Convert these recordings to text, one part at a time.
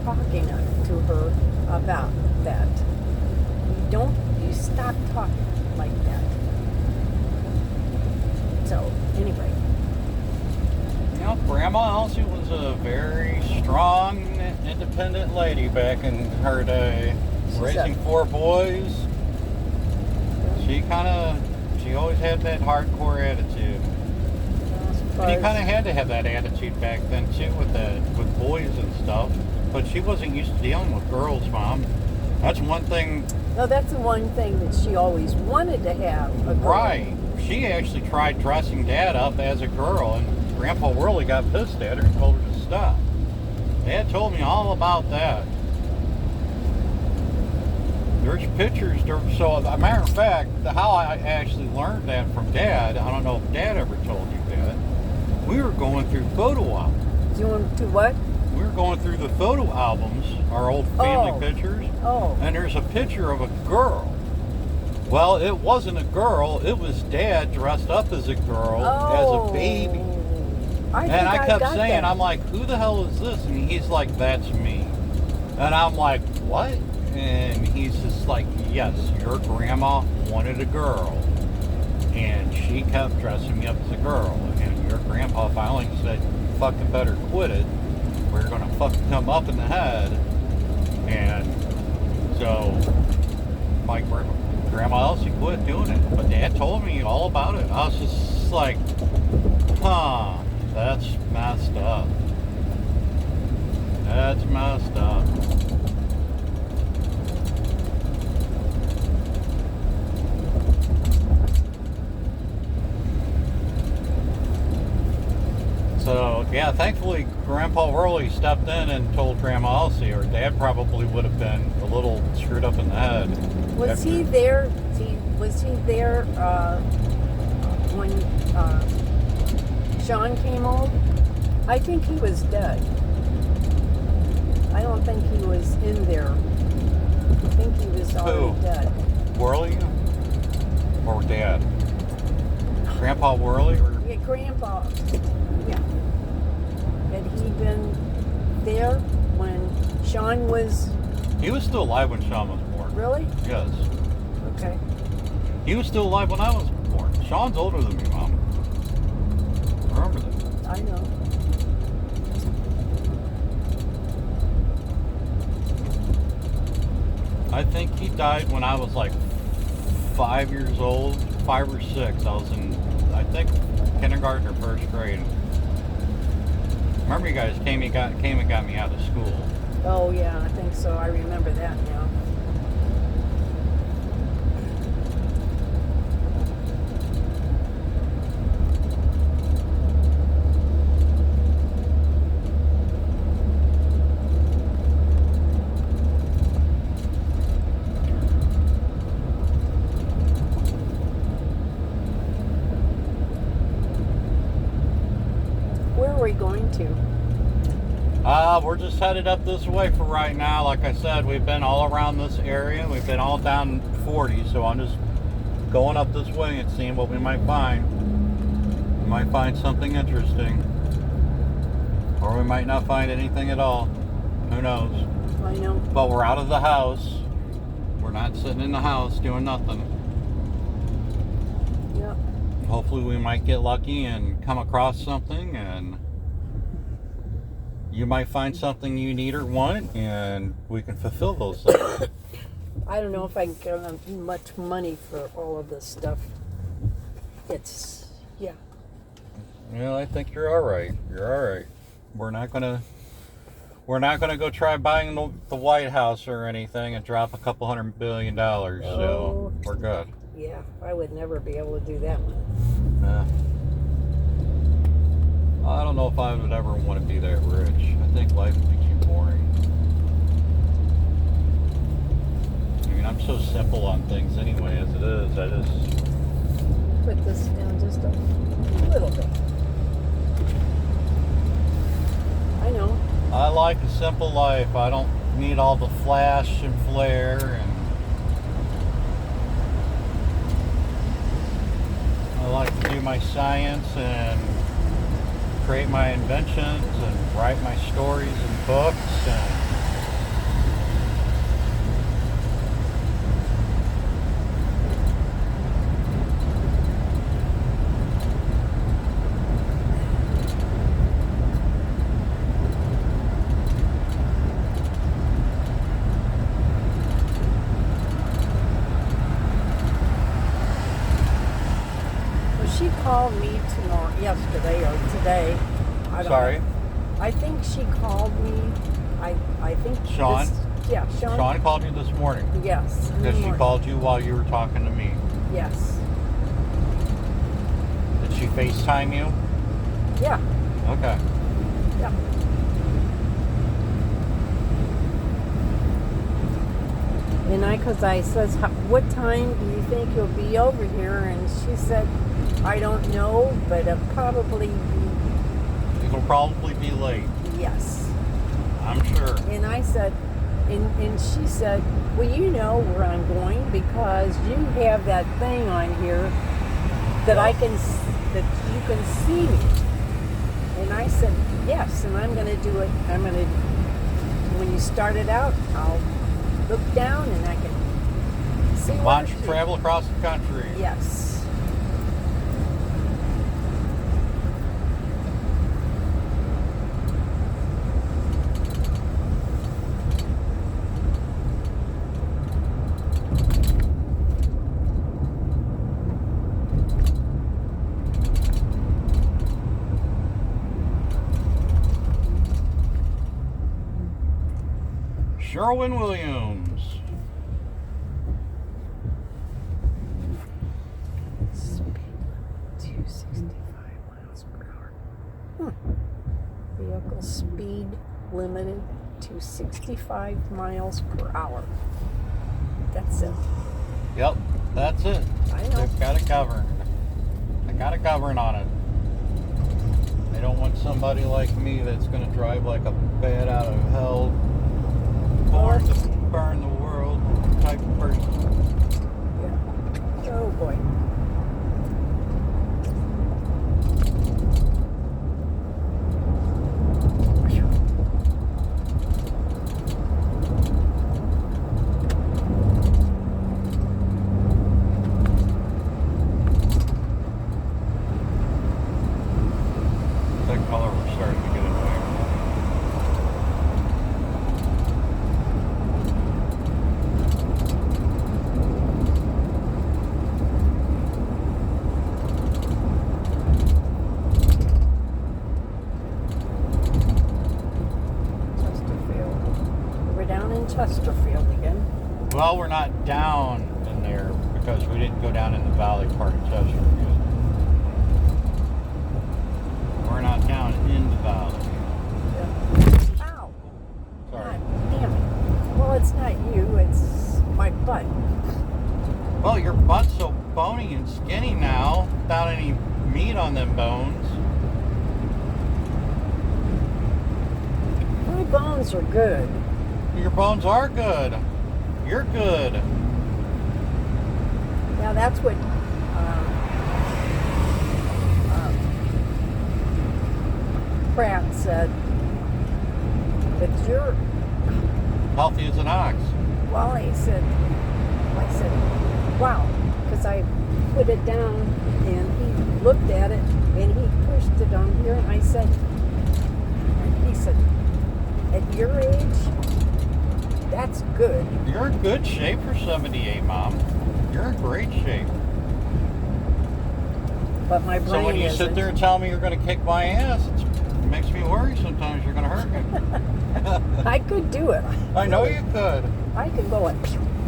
talking to her about that. You stop talking like that. So, anyway. You know, Grandma Elsie was a very strong, independent lady back in her day. Raising 4 boys. She always had that hardcore attitude. And you kind of had to have that attitude back then too, with boys and stuff. But she wasn't used to dealing with girls, Mom. That's one thing. No, that's the one thing that she always wanted to have. A girl. Right. She actually tried dressing Dad up as a girl, and Grandpa Worley got pissed at her and told her to stop. Dad told me all about that. There's pictures. So, as a matter of fact, how I actually learned that from Dad, I don't know if Dad ever told you that. We were going through photo albums. You want to what? We were going through the photo albums, our old family pictures. Oh. And there's a picture of a girl. Well, it wasn't a girl. It was Dad dressed up as a girl, as a baby. I kept saying, I'm like, who the hell is this? And he's like, that's me. And I'm like, what? And he's just like, yes, your grandma wanted a girl. And she kept dressing me up as a girl. And your grandpa finally said, you fucking better quit it. We're going to fucking come up in the head. And so my Grandma Elsie quit doing it. But Dad told me all about it. I was just like, huh, that's messed up. That's messed up. So, yeah, thankfully Grandpa Worley stepped in and told Grandma Elsie, or Dad probably would have been a little screwed up in the head. Was he there? Was he there when Sean came home? I think he was dead. I don't think he was in there. I think he was already dead. Worley? Or Dad? Grandpa Worley? Or? Yeah, Grandpa. Yeah. Had he been there when Sean was... He was still alive when Sean was born. Really? Yes. Okay. He was still alive when I was born. Sean's older than me, Mom. Remember that. I know. I think he died when I was like 5 years old, 5 or 6. I was in, I think, kindergarten or first grade. Remember you guys came and got me out of school. Oh yeah, I think so. I remember that now. Where are we going to? We're just headed up this way for right now. Like I said, we've been all around this area. We've been all down 40, so I'm just going up this way and seeing what we might find. We might find something interesting. Or we might not find anything at all. Who knows? I know. But we're out of the house. We're not sitting in the house doing nothing. Yep. Hopefully we might get lucky and come across something, and you might find something you need or want, and we can fulfill those things. I don't know if I can get much money for all of this stuff. It's, yeah. Well, I think you're all right. You're all right. We're not gonna go try buying the White House or anything and drop a couple $100 billion. So we're good. Yeah, I would never be able to do that one. I don't know if I would ever want to be that rich. I think life would be too boring. I mean, I'm so simple on things anyway as it is. I just put this down just a little bit. I know. I like a simple life. I don't need all the flash and flare, and I like to do my science and create my inventions and write my stories and books and sorry. I think she called me. I think Sean? Yeah, Sean. Sean called you this morning. Yes. Because she called you while you were talking to me. Yes. Did she FaceTime you? Yeah. Okay. Yeah. And because I says, what time do you think you'll be over here? And she said, I don't know, but it'll probably be. It'll probably be late. Yes. I'm sure. And I said, and she said, well, you know where I'm going because you have that thing on here that that you can see me. And I said, yes, and I'm going to do it. When you start it out, I'll look down and I can see Why don't you travel across the country? Yes. Sherwin-Williams. Speed limit 265 miles per hour. Vehicle speed limited to 65 miles per hour. That's it. Yep, that's it. I know. They've got it governed. They got it governed on it. They don't want somebody like me that's going to drive like a bat out of hell, born to burn the world type of person. Yeah. Oh boy. That color was starting to get annoying. Chesterfield. We're down in Chesterfield again. Well, we're not down in there because we didn't go down in the valley part of Chesterfield. We're not down in the valley. Yeah. Ow. Sorry. God damn it. Well, it's not you, it's my butt. Well, your butt's so bony and skinny now, without any meat on them bones. My bones are good. Your bones are good. You're good. Yeah, that's what Pratt said. But you're Healthy as an ox. well. I said, wow, because I put it down and he looked at it and he pushed it on here and he said, at your age, that's good. You're in good shape for 78, Mom. You're in great shape. But my brain So when you sit there and tell me you're going to kick my ass, it makes me worry sometimes you're going to hurt me. I could do it. I know you could. I could go it.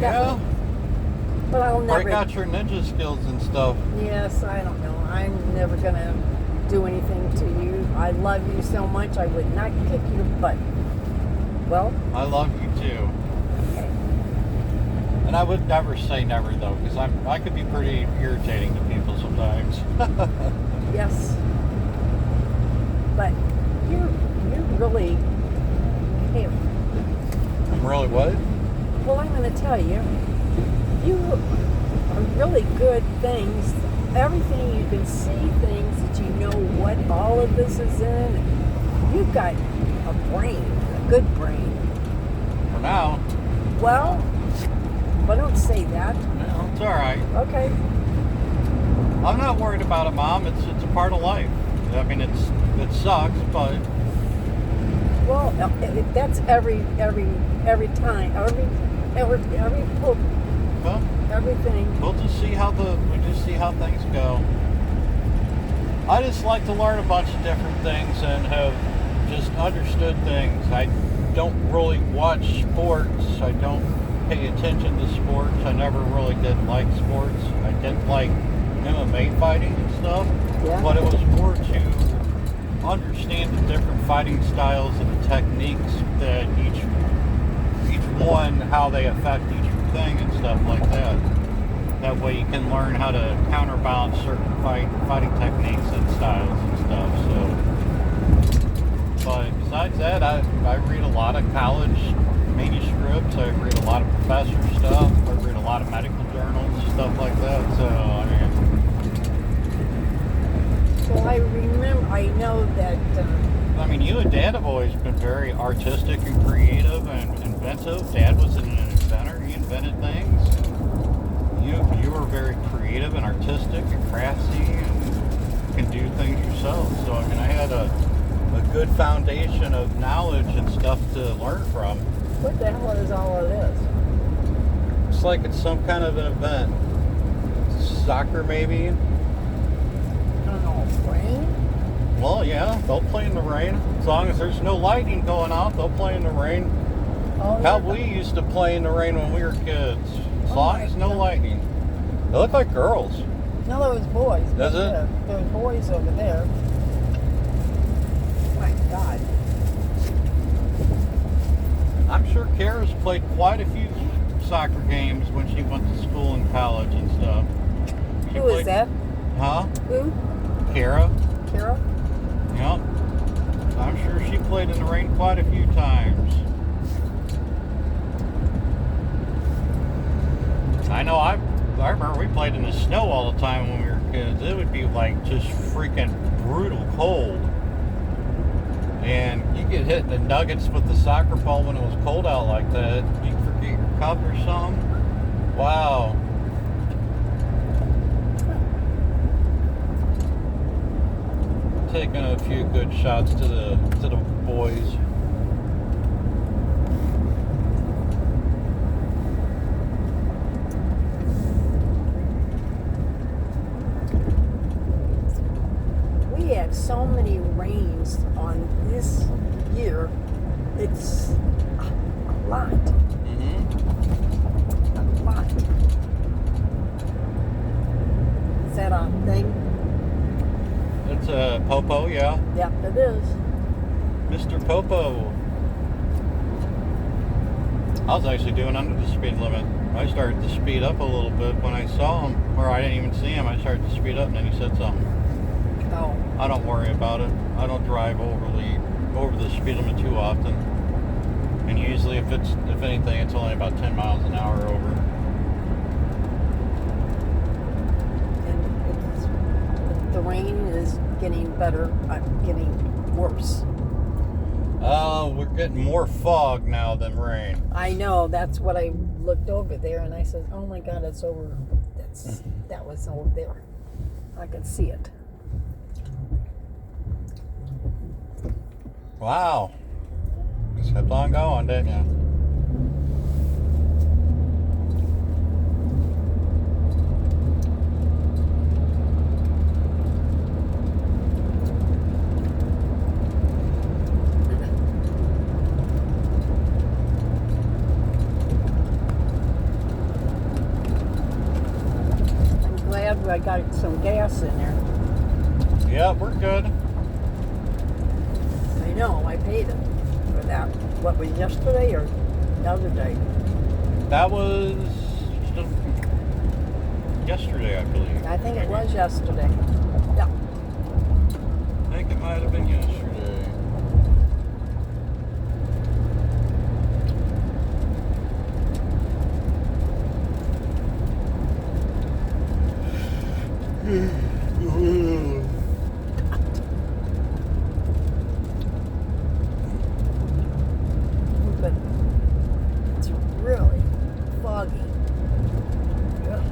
Yeah. But I'll never. Break out your ninja skills and stuff. Yes, I don't know. I'm never going to do anything to you. I love you so much, I would not kick your butt. Well, I love you too. okay. And I would never say never though, because I could be pretty irritating to people sometimes. Yes. But you're really him. I'm really what? Well, I'm going to tell you, you are really good things. Everything you can see things that you know what all of this is in. You've got a brain, a good brain. For now. Well, but don't say that. No, it's all right. Okay. I'm not worried about it, Mom. It's a part of life. I mean, it sucks, but Well, that's every time, well, everything. we'll just see how things go. I just like to learn a bunch of different things and have just understood things. I don't really watch sports. I don't pay attention to sports. I never really did like sports. I didn't like MMA fighting and stuff. Yeah. But it was more to understand the different fighting styles and the techniques that each one, how they affect each thing and stuff like that. That way you can learn how to counterbalance certain fighting techniques and styles and stuff. So, but besides that, I read a lot of college manuscripts. I read a lot of professor stuff. I read a lot of medical journals, stuff like that. So, I mean. Well, I know that. I mean, you and Dad have always been very artistic and creative and inventive. Dad was an inventor. He invented things. You were very creative and artistic and crafty and can do things yourself. So, I mean, I had a good foundation of knowledge and stuff to learn from. What the hell is all of this? It's like it's some kind of an event. Soccer, maybe? I don't know, rain? Well, yeah, they'll play in the rain. As long as there's no lightning going out, they'll play in the rain. Oh, How we used to play in the rain when we were kids. As long as no God. lightning. They look like girls. No, there was boys. Does it? There was boys over there. My God. I'm sure Kara's played quite a few soccer games when she went to school and college and stuff. Who is that? Huh? Who? Kara? Kara? Yep. I'm sure she played in the rain quite a few times. I know I remember we played in the snow all the time when we were kids. It would be like just freaking brutal cold. And you get hit in the nuggets with the soccer ball when it was cold out like that. You forget your cup or something. Wow. Taking a few good shots to the boys. We had so many rains on this year. It's a lot. Mm-hmm. A lot. Is that a thing? It's a Popo, yeah. Yep, it is. Mr. Popo. I was actually doing under the speed limit. I started to speed up a little bit when I saw him, or I didn't even see him. I started to speed up, and then he said something. Oh. I don't worry about it. I don't drive over the speed limit too often. And usually, if anything, it's only about 10 miles an hour over. And the rain is getting better. Getting worse. We're getting more fog now than rain. I know. That's what I looked over there, and I said, "Oh my God, it's over. That was over there. I could see it." Wow. Just kept on going, didn't you? I'm glad I got some gas in there. Yeah, we're good. I know. I paid it for that. What was yesterday or the other day? That was yesterday, I believe. I think it was yesterday. Yeah. I think it might have been yesterday. But it's really foggy. Ugh.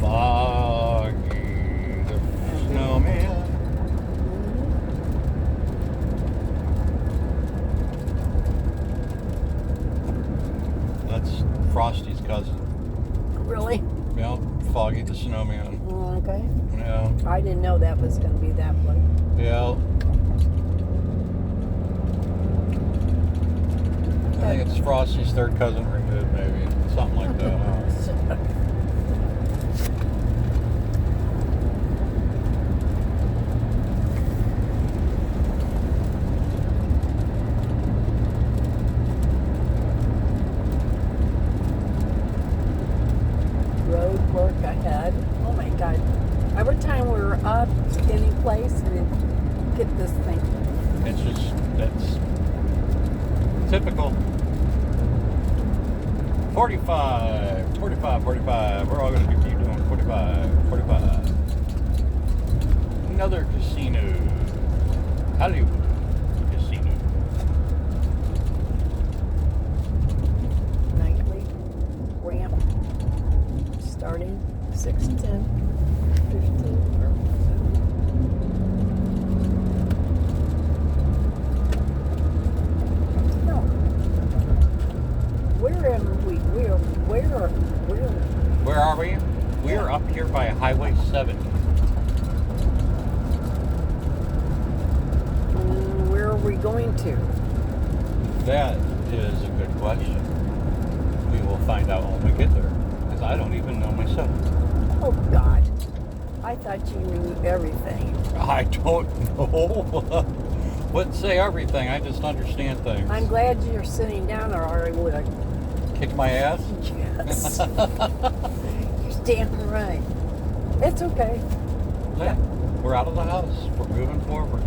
Foggy the snowman. That's Frosty's cousin. Really? Yeah, Foggy the snowman. Okay. Yeah. I didn't know that was going to be that late. Yeah. I think it's Frosty's third cousin removed, maybe. Something like that. Road work ahead. Oh my God. Every time we were up any place and then get this thing. It's just, that's typical. 45, 45, 45. We're all going to keep doing 45, 45. Another casino. Hollywood casino. Nightly ramp starting 6:10, 15. No. Where am we? Where are we? We are up here by Highway 70. Where are we going to? That is a good question. We will find out when we get there. Because I don't even know myself. Oh God. I thought you knew everything. I don't know. Wouldn't say everything. I just understand things. I'm glad you're sitting down or I would have. Kick my ass? Yes. You're damn right. It's okay. Yeah. We're out of the house. We're moving forward.